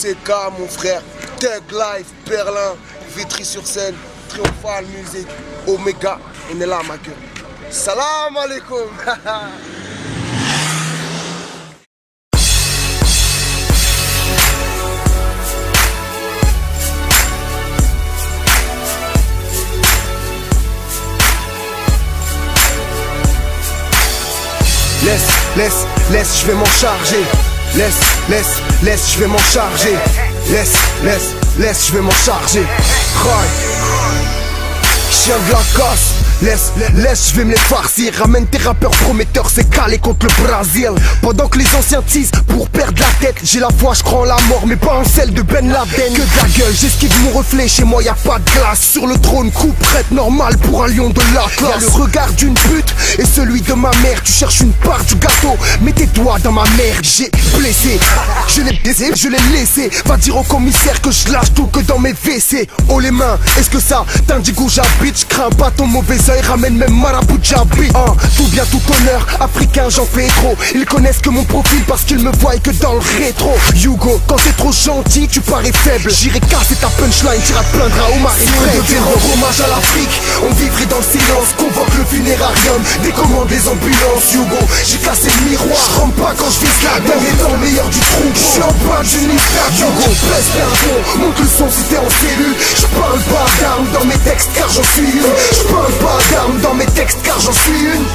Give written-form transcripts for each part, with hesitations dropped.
CK mon frère, Thug Life, Berlin, Vitry-sur-Seine, Triomphal Music, Omega, on est là ma gueule. Salam alaikum. Laisse, je vais m'en charger. Laisse, je vais m'en charger. Laisse, je vais m'en charger. Chien de la casse. Laisse, je vais me les farcir. Ramène tes rappeurs prometteurs, c'est calé contre le Brésil. Pendant que les anciens teasent pour perdre la tête, j'ai la foi, je crois en la mort, mais pas en celle de Ben Laden. Que de la gueule, j'esquive mon reflet, chez moi y a pas de glace. Sur le trône, coup prête, normal pour un lion de la classe. Y'a le regard d'une pute et celui de ma mère. Tu cherches une part du gâteau, mets tes doigts dans ma merde. J'ai blessé, je l'ai baisé, je l'ai laissé. Va dire au commissaire que je lâche tout que dans mes WC. Oh les mains, est-ce que ça t'indique où j'habite? Je crains pas ton mauvais oeil, ramène même Marabout j'habite. Tout bien, tout honneur, africain j'en fais trop. Ils connaissent que mon profil parce qu'ils me voient que dans le rétro. Hugo, quand t'es trop gentil, tu parais faible. J'irai casser ta punchline, t'iras te plaindre à Omar et Fred. Si on devait rendre hommage à l'Afrique, on vivrait dans le silence. Convoque le funérarium, décommande les ambulances. Hugo, j'ai cassé le miroir, je rentre pas quand je vise la dent. Étant le meilleur du trou, je suis en bas du nid. Hugo, baisse bien bon, monte le son si t'es en cellule. Je parle pas d'armes dans mes textes car j'en suis une. Je parle pas d'armes dans mes textes car j'en suis une.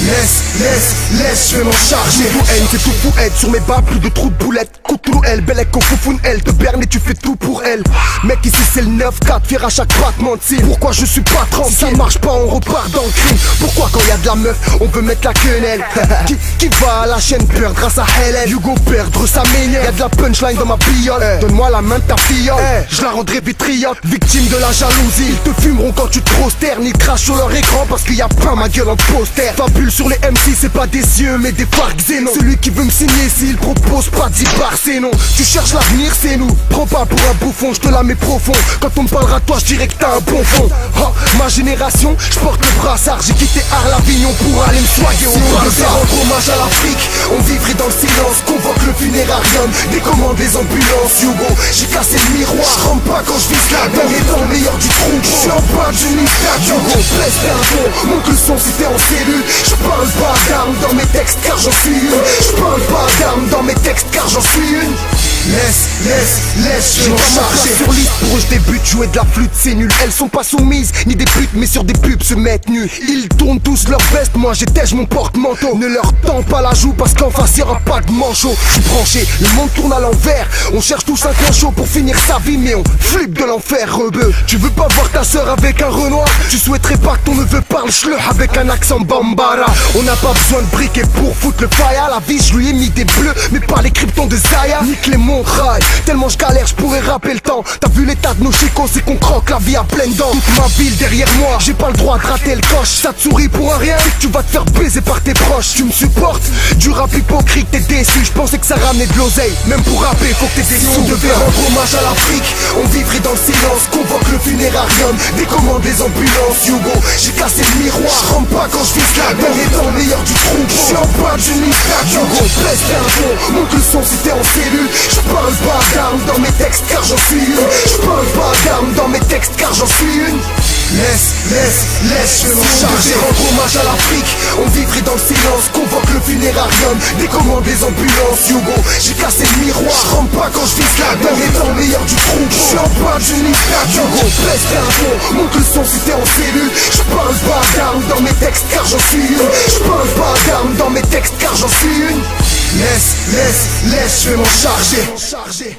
Laisse, je vais m'en charger. Tout haine, c'est tout fou aide. Sur mes bas, plus de trous de boulettes. Couteau elle, belle qu'on foufoune elle. Te berne et tu fais tout pour elle. Mec, ici c'est le 9-4, faire à chaque battement de cils. Pourquoi je suis pas tranquille? Ça marche pas, on repart dans le crime. Pourquoi quand y a de la meuf, on veut mettre la quenelle? qui va à la chaîne perdre à sa Hélène? Hugo perdre sa ménière. Y'a de la punchline dans ma piole. Donne-moi la main de ta filleule. Je la rendrai vitriote, victime de la jalousie. Ils te fumeront quand tu te prosternes. Ils crachent sur leur écran parce qu'il y a pas ma gueule en poster. Sur les MC, c'est pas des yeux mais des phares xénon. Celui qui veut me signer s'il propose pas 10 bars c'est non. Tu cherches l'avenir c'est nous. Prends pas pour un bouffon, je te la mets profond. Quand on me parlera de toi je dirais que t'as un bon fond. Ma génération, je porte le brassard. J'ai quitté Arles-Avignon pour aller me soigner au Barça. Si on devait rendre hommage à l'Afrique, on vivrait dans le silence. Convoque le funérarium, décommande les ambulances. Hugo, j'ai cassé le miroir, je rentre pas quand je vise la dent. Étant le meilleur du trou, je suis en bas du nid. Hugo, laisse faire un bon, monte le son si t'es en cellule. Je parle pas d'armes dans mes textes car j'en suis une. Je parle pas d'armes dans mes textes car j'en suis une. Laisse, je vais m'en charger. Sur liste pour eux je débute, jouer de la flûte c'est nul. Elles sont pas soumises, ni des putes mais sur des pubs se mettent nus. Ils tournent tous leur veste, moi j'étège mon porte-manteau. Ne leur tends pas la joue parce qu'en face y'aura pas de manchot. Je suis branché, le monde tourne à l'envers. On cherche tous un coin chaud pour finir sa vie mais on flippe de l'enfer rebeu. Tu veux pas voir ta soeur avec un Renoir? Tu souhaiterais pas que ton neveu parle schleu avec un accent bambara? On n'a pas besoin de briquet pour foutre le fire. La vie je lui ai mis des bleus mais pas les kryptons de Zaya. Nique les montrailles, tellement je galère je pourrais rapper le temps. T'as vu l'état de nos chicos, c'est qu'on croque la vie à pleines dents. Toute ma ville derrière moi, j'ai pas le droit de rater le coche. Ça te sourit pour un rien, tu vas te faire baiser par tes proches. Tu me supportes, du rap hypocrite t'es déçu. Je pensais que ça ramenait de l'oseille, même pour rapper faut que t'es déçu. Si on devait rendre hommage à l'Afrique, on vivrait dans le silence. Convoque le funérarium, décommande les ambulances. Hugo, j'ai cassé le miroir, je rentre pas quand je vise la dent. Étant le meilleur du trou, je suis en bas du nid. Hugo, laisse faire un bon, monte le son si t'es en cellule. Je parle pas d'armes dans mes textes car j'en suis une. Je parle pas d'armes dans mes textes car j'en suis une. Laisse, je vais m'en charger. Rendre hommage à l'Afrique, on vivrait dans le silence. Convoque le funérarium, décommande les ambulances. Hugo, j'ai cassé le miroir, je rentre pas quand je vise la dent. Étant le meilleur du trou, je suis en bas du nid. Hugo, laisse faire un bon, monte le son si t'es en cellule. Je parle pas d'armes dans mes textes car j'en suis une. Je parle pas d'armes dans mes textes car j'en suis une. Laisse, je vais m'en charger.